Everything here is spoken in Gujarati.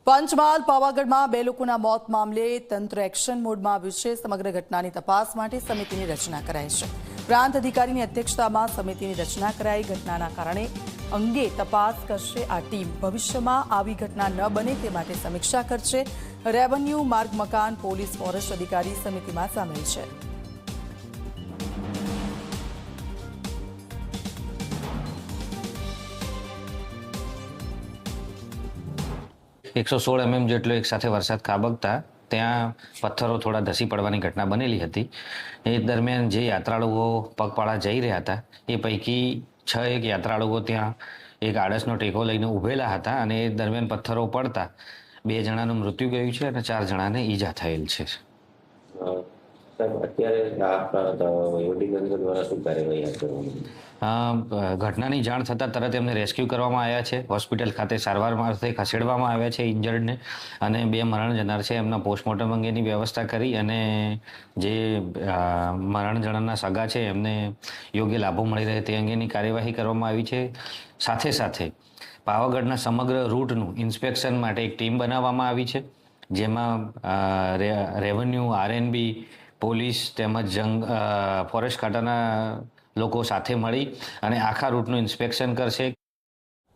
પંચમહાલ પાવાગઢમાં 2 લોકોના મોત મામલે તંત્ર એક્શન મોડમાં આવ્યું છે। સમગ્ર ઘટનાની તપાસ માટે સમિતિની રચના કરાઈ છે। પ્રાંત અધિકારીની અધ્યક્ષતામાં સમિતિની રચના કરાઈ। ઘટનાના કારણે અંગે તપાસ કરશે આ ટીમ। ભવિષ્યમાં આવી ઘટના ન બને તે માટે સમીક્ષા કરશે। રેવન્યુ, માર્ગ મકાન, પોલીસ, ફોરેસ્ટ અધિકારી સમિતિમાં સામેલ છે। 116 mm જેટલો એક સાથે વરસાદ ખાબકતા ત્યાં પથ્થરો થોડા ધસી પડવાની ઘટના બનેલી હતી। એ દરમિયાન જે યાત્રાળુઓ પગપાળા જઈ રહ્યા હતા એ પૈકી 6 યાત્રાળુઓ ત્યાં એક આડસનો ટેકો લઈને ઊભેલા હતા અને એ દરમિયાન પથ્થરો પડતા 2 જણાનું મૃત્યુ ગયું છે અને 4 જણાને ઈજા થયેલ છે। ઘટનાની જાણ થતાં તરત એમને રેસ્ક્યુ કરવામાં આવ્યા છે। હોસ્પિટલ ખાતે સારવાર માટે ખસેડવામાં આવ્યા છે ઇન્જર્ડને, અને 2 મરણ જનાર છે એમના પોસ્ટમોર્ટમ અંગેની વ્યવસ્થા કરી અને જે મરણ જનારના સગા છે એમને યોગ્ય લાભો મળી રહે તે અંગેની કાર્યવાહી કરવામાં આવી છે। સાથે સાથે પાવાગઢના સમગ્ર રૂટનું ઇન્સ્પેક્શન માટે એક ટીમ બનાવવામાં આવી છે, જેમાં રેવન્યુ, આરએનબી, પોલીસ તેમજ ફોરેસ્ટ ખાતાના લોકો સાથે મળી અને આખા રૂટનું ઇન્સ્પેક્શન કરશે।